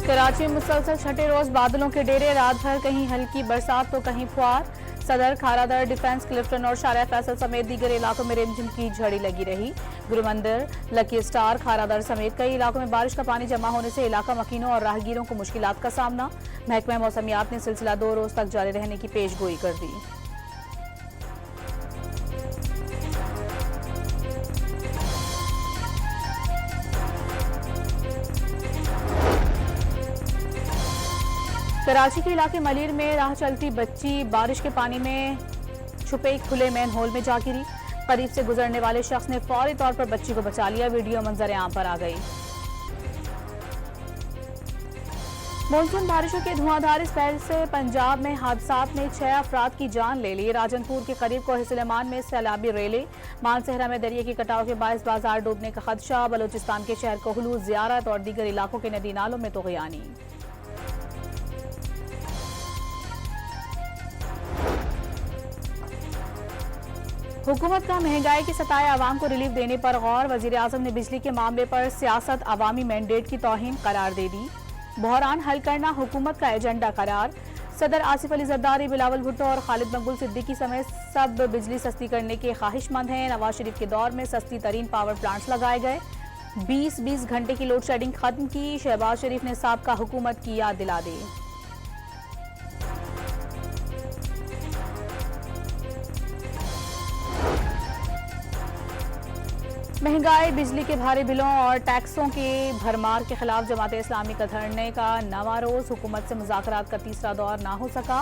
कराची में मुसलसल छठे रोज बादलों के डेरे, रात भर कहीं हल्की बरसात तो कहीं फुहार। सदर, खारादर, डिफेंस, क्लिफ्टन और शारिया फैसल समेत दीगर इलाकों में रिमझिम की झड़ी लगी रही। गुरु मंदिर, लकी स्टार, खारादर समेत कई इलाकों में बारिश का पानी जमा होने से इलाका मकीनों और राहगीरों को मुश्किलात का सामना। महकमा मौसमियात ने सिलसिला 2 रोज तक जारी रहने की पेशगोई कर दी। कराची के इलाके मलिर में राह चलती बच्ची बारिश के पानी में छुपे खुले मैन होल में जा गिरी। करीब से गुजरने वाले शख्स ने फौरी तौर पर बच्ची को बचा लिया। वीडियो मंजर आम पर आ गई। मानसून बारिशों के धुआंधार स्पेल से पंजाब में हादसात ने 6 अफराद की जान ले ली। राजनपुर के करीब कोहिसलेमान में सैलाबी रेले, मानसहरा में दरिया के कटाव के बायस बाजार डूबने का खदशा। बलूचिस्तान के शहर कोहलू, जियारत और दीगर इलाकों के नदी नालों में तूग़यानी। हुकूमत का महंगाई की सताए आवाम को रिलीफ देने पर गौर। वजीर आजम ने बिजली के मामले पर सियासत अवामी मैंडेट की तौहीन करार दे दी। बहरान हल करना हुकूमत का एजेंडा करार। सदर आसिफ अली जरदारी, बिलावल भुट्टो और खालिद मकबूल सिद्दीकी समेत सब बिजली सस्ती करने के ख्वाहिशमंद हैं। नवाज शरीफ के दौर में सस्ती तरीन पावर प्लांट्स लगाए गए। 20-20 घंटे की लोड शेडिंग खत्म की। शहबाज शरीफ ने साबका हुकूमत की याद दिला दी। महंगाई, बिजली के भारी बिलों और टैक्सों के भरमार के खिलाफ जमात इस्लामी का धरने का नवा रोज। हुकूमत से मुज़ाकरात का तीसरा दौर ना हो सका।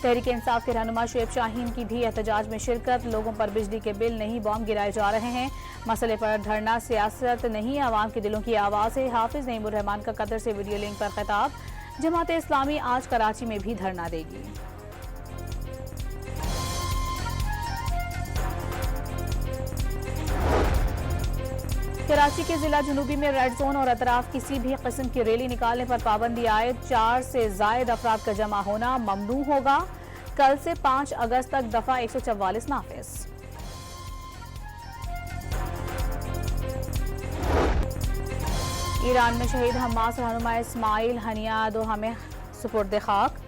तहरीक इंसाफ के रहनुमा शुएब शाहीन की भी एहतजाज में शिरकत। लोगों पर बिजली के बिल नहीं, बॉम्ब गिराए जा रहे हैं। मसले पर धरना सियासत नहीं, आवाम के दिलों की आवाज़ है। हाफिज नईमुर रहमान का कतर से वीडियो लिंक पर खिताब। जमात इस्लामी आज कराची में भी धरना देगी। कराची के जिला जुनूबी में रेड जोन और अतराफ किसी भी किस्म की रैली निकालने पर पाबंदी आयद। 4 से जायद अफराद का जमा होना ममनू होगा। कल से 5 अगस्त तक दफा 144 नाफिज। ईरान में शहीद हमास रहनुमा इस्माइल हनिया दोहा में सुपुर्द खाक।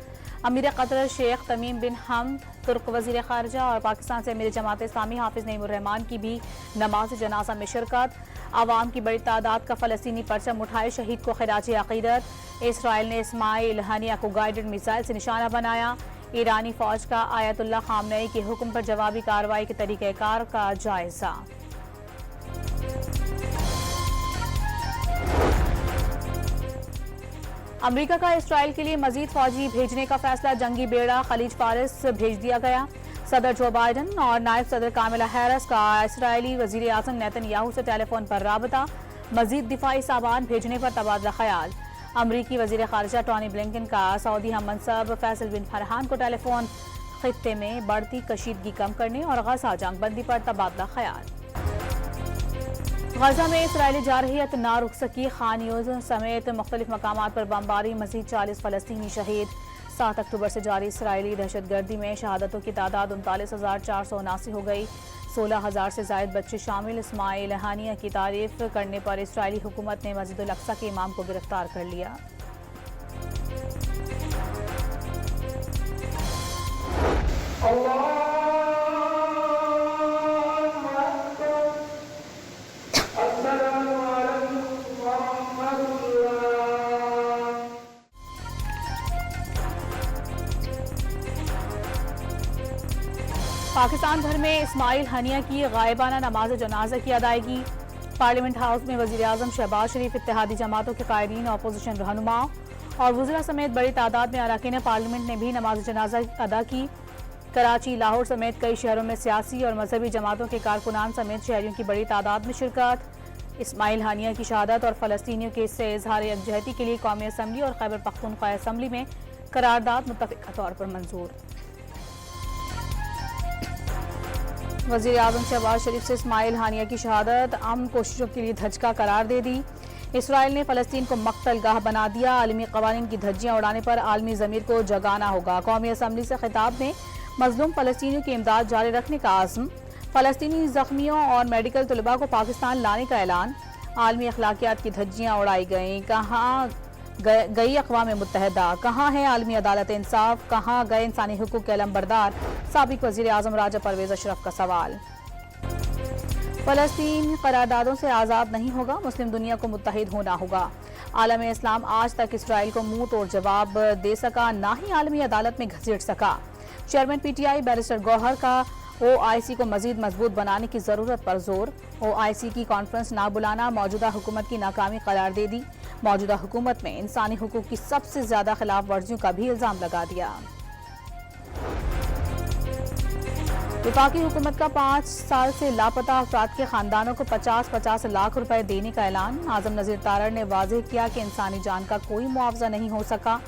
अमीर कतर शेख तमीम बिन हमद, तुर्क वजीर खारजा और पाकिस्तान से अमीर जमात इस्लामी हाफिज नईमुर रहमान की भी नमाज जनाजा में शिरकत। आवाम की बड़ी तादाद का फलस्तीनी परचम उठाए, शहीद को खिराज अकीदत। इसराइल ने इस्माइल हनिया को गाइडेड मिसाइल से निशाना बनाया। ईरानी फौज का आयतुल्लाह खामनेई के हुक्म पर जवाबी कार्रवाई के तरीक़ेकार का जायजा। अमेरिका का इसराइल के लिए मजीद फौजी भेजने का फैसला। जंगी बेड़ा खलीज फारिस भेज दिया गया। सदर जो बाइडन और नायब सदर कामिला हैरिस का इसराइली वजीर आजम नेतन्याहू से टेलीफोन पर राबता। मजीद दिफाई सामान भेजने पर तबादला ख्याल। अमरीकी वजीर खारजा टॉनी ब्लिंकन का सऊदी हम मनसब फैसल बिन फरहान को टेलीफोन। खित्ते में बढ़ती कशीदगी कम करने और गजा जंग बंदी पर तबादला ख्याल। गजा में इसराइली जारहियत ना रुक सकी। खान यूनिस समेत मुख्तलिफ मकामात पर बमबारी। मजीद 40 फलस्तीनी शहीद। 7 अक्टूबर से जारी इसराइली दहशतगर्दी में शहादतों की तादाद 39,479 हो गई। 16,000 से जायद बच्चे शामिल। इस्माइल हानिया की तारीफ करने पर इसराइली हुकूमत ने मस्जिद अल अक्सा के इमाम को गिरफ्तार कर लिया। पाकिस्तान भर में इस्माइल हनिया की गायबाना नमाज जनाजा की अदायगी। पार्लियामेंट हाउस में वजीर आजम शहबाज शरीफ, इत्तेहादी जमातों के कायदीन, अपोजिशन रहनुमा और वज़रा समेत बड़ी तादाद में अरकान पार्लियामेंट ने भी नमाज जनाजा अदा की। कराची, लाहौर समेत कई शहरों में सियासी और मजहबी जमातों के कारकुनान समेत शहरियों की बड़ी तादाद में शिरकत। इस्माइल हानिया की शहादत और फलस्तीनियों के इससे इजहार यकजहती के लिए कौमी असम्बली और खैबर पख्तूनख्वा असम्बली में करारदाद मुत्तफ़िक़ा तौर पर मंजूर। वज़ीर आज़म शहबाज शरीफ से इस्माइल हानिया की शहादत अमन कोशिशों के लिए धचका करार दे दी। इसराइल ने फ़लस्तीन को मक्तल गाह बना दिया। आलमी क़वानीन की धज्जियाँ उड़ाने पर आलमी ज़मीर को जगाना होगा। कौमी असम्बली से खिताब में मज़लूम फ़लस्तीनियों की इमदाद जारी रखने का आज़म। फ़लस्तीनी ज़ख्मियों और मेडिकल तलबा को पाकिस्तान लाने का ऐलान। आलमी अखलाकियात की धज्जियाँ उड़ाई गईं। कहा गई अक़वाम मुत्तहिदा। कहाँ है आलमी अदालत इंसाफ, कहाँ गए इंसानी हुकूक के अलमबरदार। साबिक वज़ीर आज़म राजा परवेज़ अशरफ का सवाल। फ़लस्तीन करारदादों से आज़ाद नहीं होगा, मुस्लिम दुनिया को मुत्तहिद होना होगा। आलम इस्लाम आज तक इसराइल को मुंह तोड़ जवाब दे सका, ना ही आलमी अदालत में घसीट सका। चेयरमैन PTI बैरिस्टर गौहर का OIC को मजीद मजबूत बनाने की जरूरत पर जोर। OIC की कॉन्फ्रेंस ना बुलाना मौजूदा हुकूमत की नाकामी करार दे दी। मौजूदा हुकूमत में इंसानी हुकूक की सबसे ज्यादा खिलाफ वर्जियों का भी इल्जाम लगा दिया। वफाकी हुकूमत का 5 साल से लापता अफराद के खानदानों को 50-50 लाख रुपए देने का ऐलान। आजम नजीर तारड़ ने वाज़ेह किया कि इंसानी जान का कोई मुआवजा नहीं हो सका।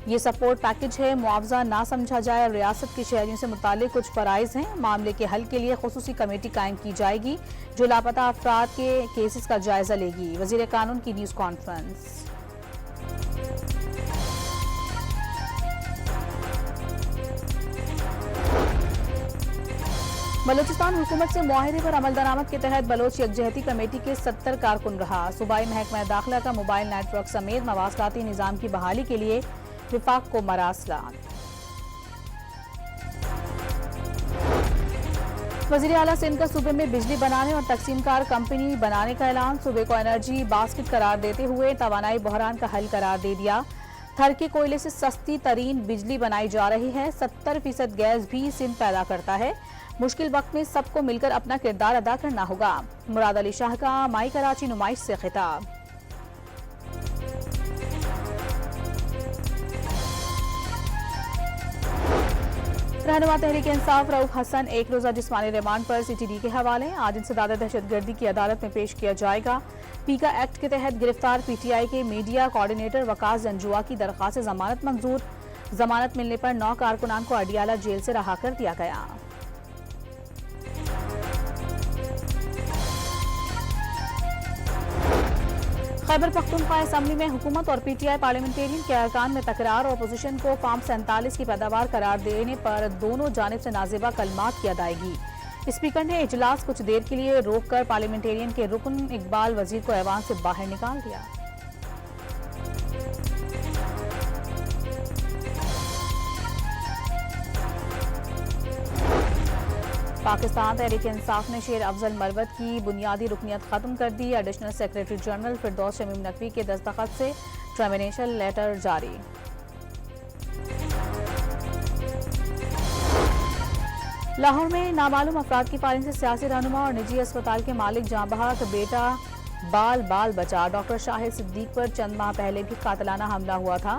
ये सपोर्ट पैकेज है, मुआवजा ना समझा जाए। रियासत के शहरियों से मुताल्लिक कुछ फराइज हैं। मामले के हल के लिए खुसूसी कमेटी कायम की जाएगी जो लापता अफराद के केसेस का जायजा लेगी। वजीर कानून की न्यूज़ कॉन्फ्रेंस। बलूचिस्तान हुकूमत से मुआहिदे पर अमल दरामद के तहत बलोच यकजहती कमेटी के 70 कारकुन रहा। सूबाई महकमा दाखिला का मोबाइल नेटवर्क समेत मवासलाती निज़ाम की बहाली के लिए विफाक को मरासलात। वज़ीर आला सिंध का सूबे में बिजली बनाने और तकसीमकार कंपनी बनाने का ऐलान। सूबे को एनर्जी बास्केट करार देते हुए तवानाई बहरान का हल करार दे दिया। थर के कोयले से सस्ती तरीन बिजली बनाई जा रही है। 70% गैस भी सिंध पैदा करता है। मुश्किल वक्त में सबको मिलकर अपना किरदार अदा करना होगा। मुराद अली शाह का माई कराची नुमाइश से खिताब। रहनुमा तहरीक इंसाफ रऊफ हसन 1 रोजा जिस्मानी रिमांड पर CTD के हवाले। आज इंसदाद दहशतगर्दी की अदालत में पेश किया जाएगा। पीका एक्ट के तहत गिरफ्तार PTI के मीडिया कोऑर्डिनेटर वकास जंजुआ की दरख्वास्त जमानत मंजूर। जमानत मिलने पर 9 कारकुनान को अडियाला जेल से रहा कर दिया गया। खैबर पख्तूनख्वा असम्बली में हुकूमत और PTI पार्लियामेंटेरियन के अरकान में तकरार और अपोजिशन को फार्म 47 की पैदावार करार देने पर दोनों जानिब से नाजिबा कलमात की अदायगी। स्पीकर ने इजलास कुछ देर के लिए रोककर पार्लियामेंटेरियन के रुकन इकबाल वजीर को ऐवान से बाहर निकाल दिया। पाकिस्तान तहरीक इंसाफ ने शेर अफजल मरवत की बुनियादी रुकनियत खत्म कर दी। एडिशनल सेक्रेटरी जनरल फिरदौस शमीम नकवी के दस्तखत से टर्मिनेशन लेटर जारी। लाहौर में नामालूम अफराद की फायरिंग से सियासी रहनुमा और निजी अस्पताल के मालिक जाँ बहक बेटा बाल बाल बचा। डॉक्टर शाहिद सिद्दीक पर चंद माह पहले भी कातिलाना हमला हुआ था।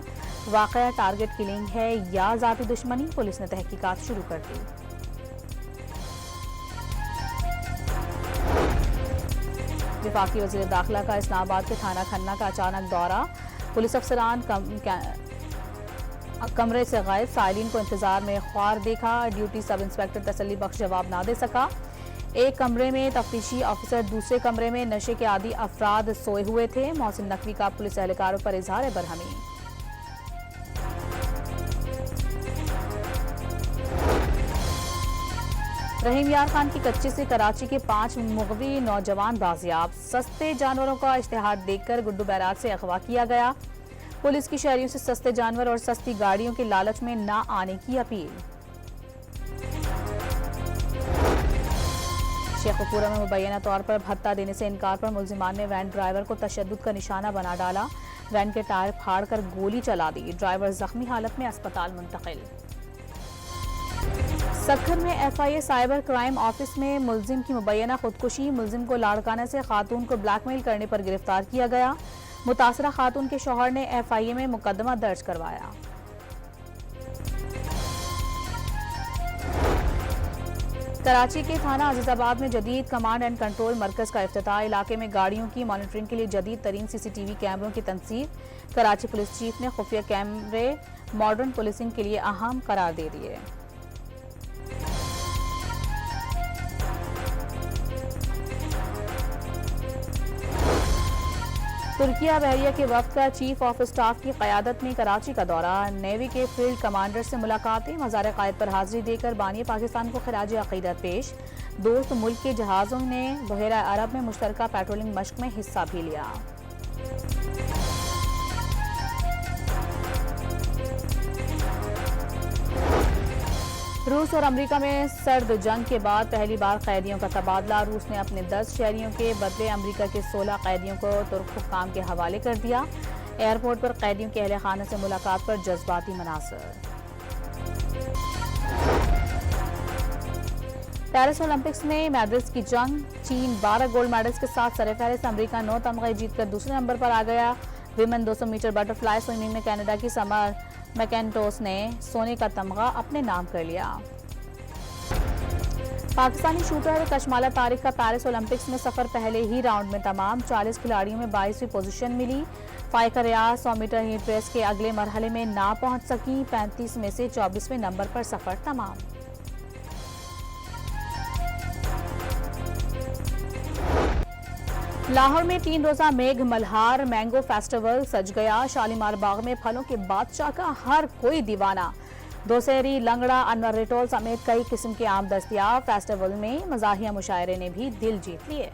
वाकया टारगेट किलिंग है या जाती दुश्मनी, पुलिस ने तहकीकात शुरू कर दी। विफाकी वज़ीर दाखिला का इस्लामाबाद के थाना खन्ना का अचानक दौरा। पुलिस अफसरान कमरे से गायब। साइलिन को इंतजार में ख्वार देखा। ड्यूटी सब इंस्पेक्टर तसल्ली बख्श जवाब ना दे सका। एक कमरे में तफ्तीशी ऑफिसर, दूसरे कमरे में नशे के आदी अफराद सोए हुए थे। मोहसिन नकवी का पुलिस एहलकारों पर इजहार बरहमी। रहीम यार खान की कच्चे से कराची के 5 मुगवी नौजवान बाजियाब। सस्ते जानवरों का इश्तिहार देखकर गुड्डू बैराज से अगवा किया गया। पुलिस की शहरियों से सस्ते जानवर और सस्ती गाड़ियों के लालच में ना आने की अपील। शेखपुरा में मुबैना तौर पर भत्ता देने से इनकार पर मुल्जिमान ने वैन ड्राइवर को तशद्दुद का निशाना बना डाला। वैन के टायर फाड़कर गोली चला दी। ड्राइवर जख्मी हालत में अस्पताल मुंतकिल। सक्खर में FIA साइबर क्राइम ऑफिस में मुल्जिम की मुबैना खुदकुशी। मुल्जिम को लाड़काना से खातून को ब्लैकमेल करने पर गिरफ्तार किया गया। मुतासरा खातून के शौहर ने FIA में मुकदमा दर्ज करवाया। कराची के थाना अजीजाबाद में जदीद कमांड एंड कंट्रोल मरकज का इफ्तिताह। इलाके में गाड़ियों की मॉनिटरिंग के लिए जदीद तरीन CCTV कैमरों की तनसीब। कराची पुलिस चीफ ने खुफिया कैमरे मॉडर्न पुलिसिंग के लिए अहम करार दे दिए। तुर्किया बहरिया के वफ्द का चीफ ऑफ स्टाफ की क़यादत में कराची का दौरा। नेवी के फील्ड कमांडर से मुलाकातें। मज़ार क़ायद पर हाजिरी देकर बानी पाकिस्तान को खिराज अक़ीदत पेश। दोस्त मुल्क के जहाज़ों ने बहरा अरब में मुश्तरका पेट्रोलिंग मश्क में हिस्सा भी लिया। रूस और अमेरिका में सर्द जंग के बाद पहली बार कैदियों का तबादला। रूस ने अपने 10 शहरियों के बदले अमेरिका के 16 कैदियों को तुर्क हुक्काम के हवाले कर दिया। एयरपोर्ट पर कैदियों के अहले खाना से मुलाकात पर जज्बाती मनासर। पेरिस ओलंपिक्स में मेडल्स की जंग। चीन 12 गोल्ड मेडल्स के साथ सरफहरिस्त। अमेरिका 9 तमगे जीतकर दूसरे नंबर पर आ गया। विमेन 200 मीटर बटरफ्लाई स्विमिंग में कनाडा की समर मैकेंटोस ने सोने का तमगा अपने नाम कर लिया। पाकिस्तानी शूटर कशमाला तारिक का पेरिस ओलंपिक्स में सफर पहले ही राउंड में तमाम। 40 खिलाड़ियों में 22वीं पोजीशन मिली। फाइका रियाज 100 मीटर हीट रेस के अगले मरहले में ना पहुंच सकी। 35 में से 24वें नंबर पर सफर तमाम। लाहौर में 3 रोजा मेघ मल्हार मैंगो फेस्टिवल सज गया। शालीमार बाग में फलों के बादशाह का हर कोई दीवाना। दोसेरी, लंगड़ा, अनवर रिटोल समेत कई किस्म के आम दस्तियाब। फेस्टिवल में मज़ाहिया मुशायरे ने भी दिल जीत लिए।